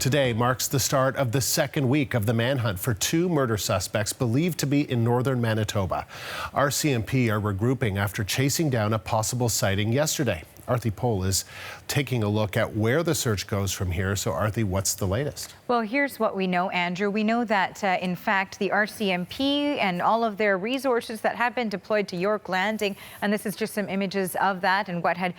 Today marks the start of the second week of the manhunt for two murder suspects believed to be in northern Manitoba. RCMP are regrouping after chasing down a possible sighting yesterday. Arthi Pohl is taking a look at where the search goes from here. So Arthi, what's the latest? Well, here's what we know, Andrew. We know that, in fact, the RCMP and all of their resources that had been deployed to York Landing, and this is just some images of that and what had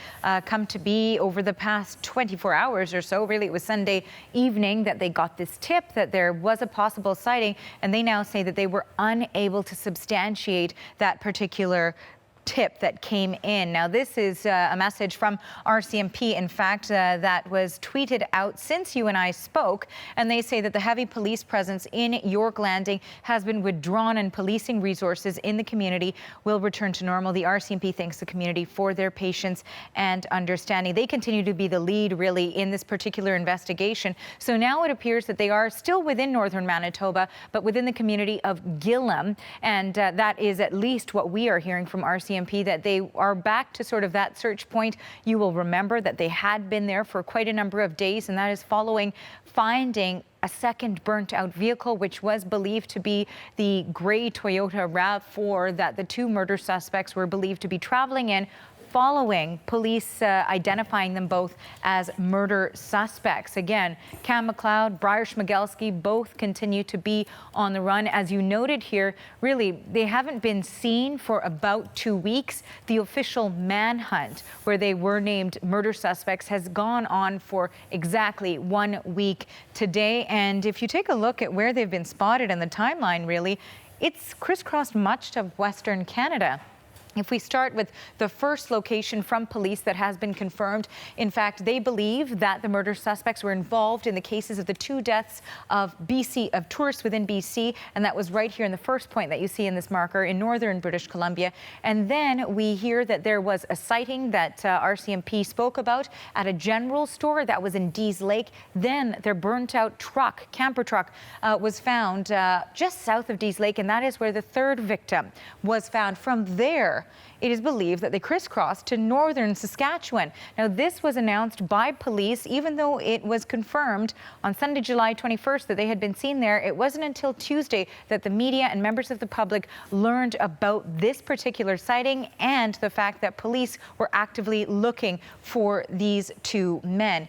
come to be over the past 24 hours or so. Really, it was Sunday evening that they got this tip that there was a possible sighting, and they now say that they were unable to substantiate that particular tip that came in. Now, this is a message from RCMP, in fact, that was tweeted out since you and I spoke, and they say that the heavy police presence in York Landing has been withdrawn and policing resources in the community will return to normal. The RCMP thanks the community for their patience and understanding. They continue to be the lead, really, in this particular investigation. So now it appears that they are still within northern Manitoba, but within the community of Gillam, and that is at least what we are hearing from RCMP, that they are back to sort of that search point. You will remember that they had been there for quite a number of days, and that is following finding a second burnt out vehicle, which was believed to be the gray Toyota RAV4 that the two murder suspects were believed to be traveling in, following police identifying them both as murder suspects. Again, Cam McLeod, Bryer Schmegelsky, both continue to be on the run. As you noted here, really, they haven't been seen for about 2 weeks. The official manhunt, where they were named murder suspects, has gone on for exactly 1 week today. And if you take a look at where they've been spotted in the timeline, really, it's crisscrossed much of Western Canada. If we start with the first location from police that has been confirmed, in fact, they believe that the murder suspects were involved in the cases of the two deaths of tourists within BC, and that was right here in the first point that you see in this marker in northern British Columbia. And then we hear that there was a sighting that RCMP spoke about at a general store that was in Dease Lake. Then their burnt-out camper truck, was found just south of Dease Lake, and that is where the third victim was found. From there, it is believed that they crisscrossed to northern Saskatchewan. Now, this was announced by police, even though it was confirmed on Sunday, July 21st, that they had been seen there. It wasn't until Tuesday that the media and members of the public learned about this particular sighting and the fact that police were actively looking for these two men.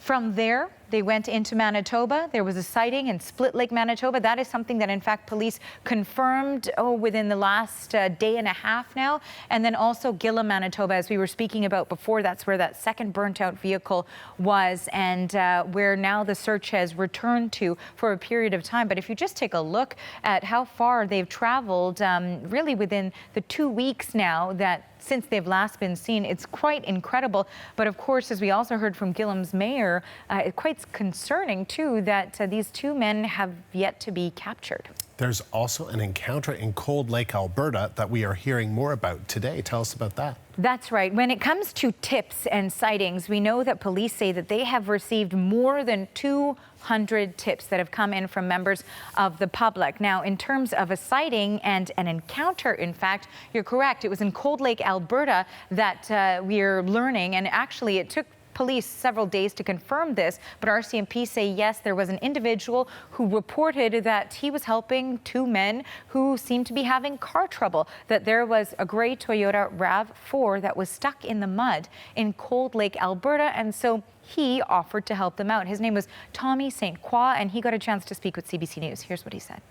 From there, they went into Manitoba. There was a sighting in Split Lake, Manitoba. That is something that, in fact, police confirmed within the last day and a half now. And then also Gillam, Manitoba, as we were speaking about before. That's where that second burnt-out vehicle was, and where now the search has returned to for a period of time. But if you just take a look at how far they've traveled, really within the 2 weeks now that since they've last been seen, it's quite incredible. But of course, as we also heard from Gillam's mayor, it's quite concerning too that these two men have yet to be captured. There's also an encounter in Cold Lake, Alberta that we are hearing more about today. Tell us about that. That's right. When it comes to tips and sightings, we know that police say that they have received more than 200 tips that have come in from members of the public. Now, in terms of a sighting and an encounter, in fact, you're correct. It was in Cold Lake, Alberta that we're learning, and actually it took police several days to confirm this, but RCMP say yes, there was an individual who reported that he was helping two men who seemed to be having car trouble, that there was a gray Toyota RAV4 that was stuck in the mud in Cold Lake, Alberta, and so he offered to help them out. His name was Tommy St. Croix, and he got a chance to speak with CBC News. Here's what he said.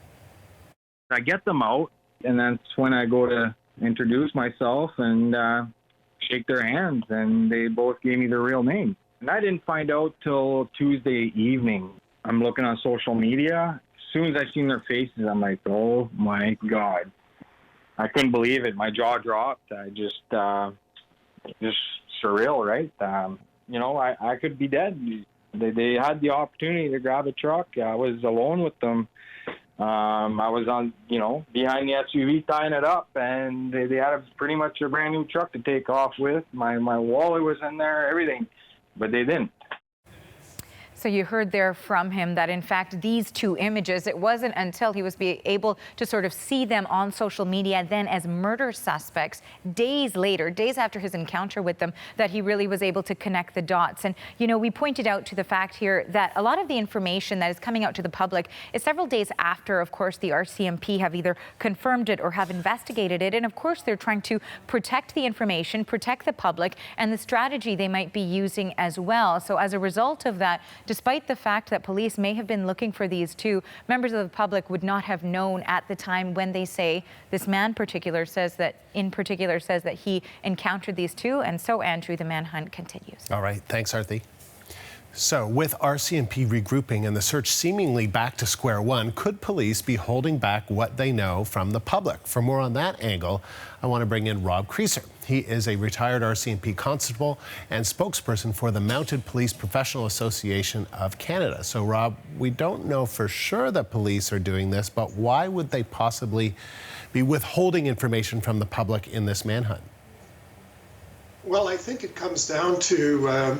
I get them out, and that's when I go to introduce myself and shake their hands, and they both gave me their real names. And I didn't find out till Tuesday evening. I'm looking on social media. As soon as I seen their faces, I'm like, oh my God. I couldn't believe it. My jaw dropped. I just surreal, right? I could be dead. They had the opportunity to grab a truck. I was alone with them. I was on, behind the SUV tying it up, and they had pretty much a brand new truck to take off with. My wallet was in there, everything, but they didn't. So you heard there from him that, in fact, these two images, it wasn't until he was able to sort of see them on social media then as murder suspects days later, days after his encounter with them, that he really was able to connect the dots. And, you know, we pointed out to the fact here that a lot of the information that is coming out to the public is several days after, of course, the RCMP have either confirmed it or have investigated it. And, of course, they're trying to protect the information, protect the public, and the strategy they might be using as well. So as a result of that, despite the fact that police may have been looking for these two, members of the public would not have known at the time when they say this man in particular says that he encountered these two. And so, Andrew, the manhunt continues. All right. Thanks, Arthi. So, with RCMP regrouping and the search seemingly back to square one, could police be holding back what they know from the public? For more on that angle, I want to bring in Rob Creaser. He is a retired RCMP constable and spokesperson for the Mounted Police Professional Association of Canada. So, Rob, we don't know for sure that police are doing this, but why would they possibly be withholding information from the public in this manhunt? Well, I think it comes down to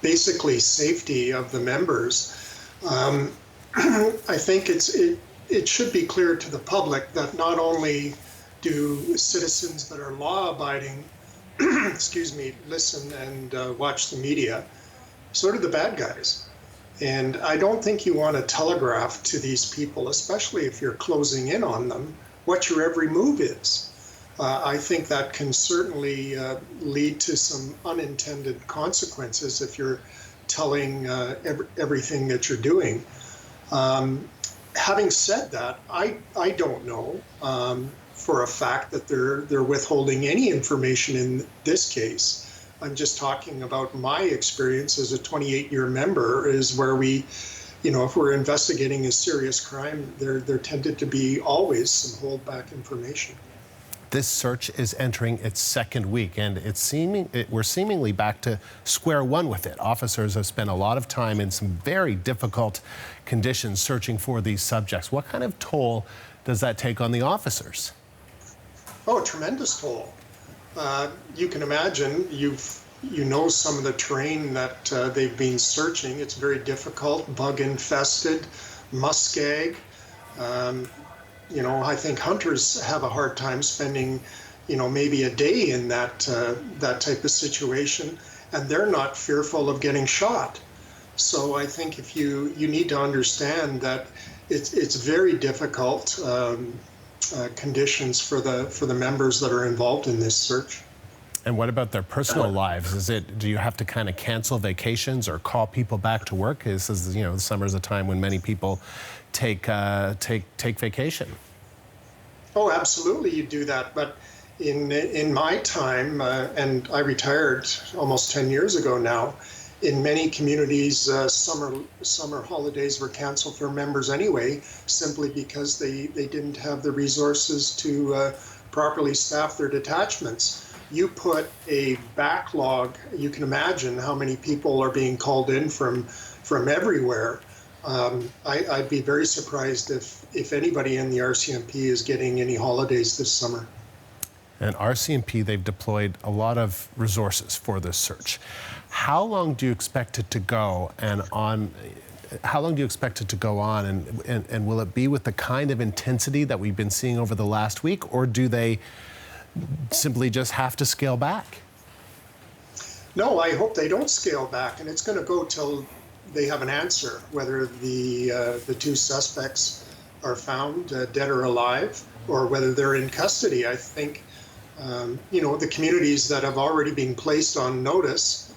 basically safety of the members. I think it should be clear to the public that not only do citizens that are law-abiding, listen and watch the media, so do the bad guys. And I don't think you want to telegraph to these people, especially if you're closing in on them, what your every move is. I think that can certainly lead to some unintended consequences if you're telling everything that you're doing. Having said that, I don't know for a fact that they're withholding any information in this case. I'm just talking about my experience as a 28-year member, is where we, if we're investigating a serious crime, there tended to be always some holdback information. This search is entering its second week, and we're seemingly back to square one with it. Officers have spent a lot of time in some very difficult conditions searching for these subjects. What kind of toll does that take on the officers? Oh, a tremendous toll. You can imagine, you know some of the terrain that they've been searching. It's very difficult, bug-infested, muskeg. I think hunters have a hard time spending, maybe a day in that type of situation, and they're not fearful of getting shot. So I think if you need to understand that it's very difficult conditions for the members that are involved in this search. And what about their personal lives? Do you have to kind of cancel vacations or call people back to work? The summer is a time when many people take vacation. Oh, absolutely, you do that. But in my time, and I retired almost 10 years ago now, in many communities, summer holidays were canceled for members anyway, simply because they didn't have the resources to properly staff their detachments. You put a backlog, you can imagine how many people are being called in from everywhere. I'd be very surprised if anybody in the RCMP is getting any holidays this summer. And RCMP, they've deployed a lot of resources for this search. How long do you expect it to go and will it be with the kind of intensity that we've been seeing over the last week, or do they simply just have to scale back? No, I hope they don't scale back, and it's going to go till they have an answer, whether the two suspects are found dead or alive, or whether they're in custody. I think, the communities that have already been placed on notice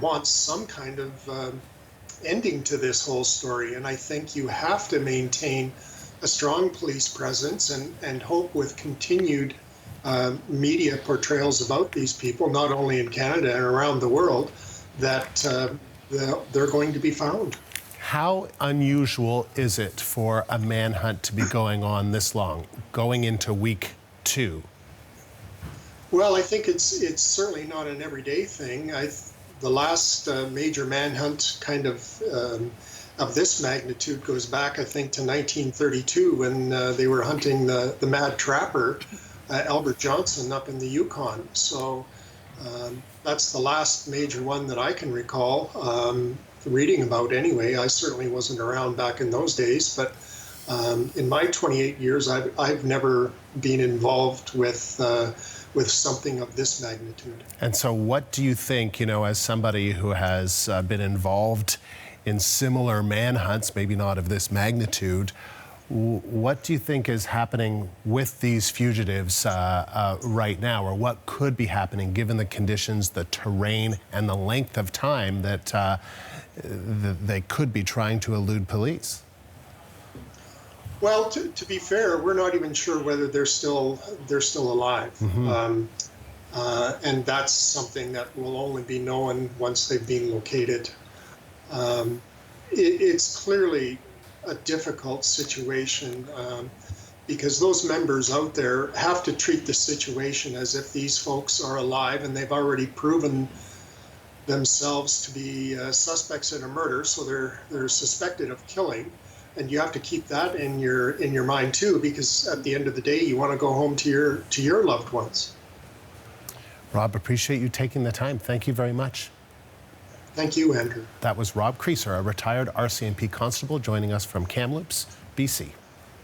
want some kind of ending to this whole story. And I think you have to maintain a strong police presence and hope with continued media portrayals about these people, not only in Canada and around the world, that they're going to be found. How unusual is it for a manhunt to be going on this long, going into week 2? Well, I think it's certainly not an everyday thing. The last major manhunt kind of this magnitude goes back, I think, to 1932 when they were hunting the mad trapper, Albert Johnson, up in the Yukon. So that's the last major one that I can recall. reading about anyway. I certainly wasn't around back in those days, but in my 28 years, I've never been involved with something of this magnitude. And so what do you think, as somebody who has been involved in similar manhunts, maybe not of this magnitude, what do you think is happening with these fugitives right now, or what could be happening given the conditions, the terrain, and the length of time that they could be trying to elude police? Well, to be fair, we're not even sure whether they're still alive, and that's something that will only be known once they've been located. It's clearly a difficult situation because those members out there have to treat the situation as if these folks are alive and they've already proven themselves to be suspects in a murder, so they're suspected of killing. And you have to keep that in your mind too, because at the end of the day, you want to go home to your loved ones. Rob, appreciate you taking the time. Thank you very much. Thank you, Andrew. That was Rob Creaser, a retired RCMP constable, joining us from Kamloops, BC.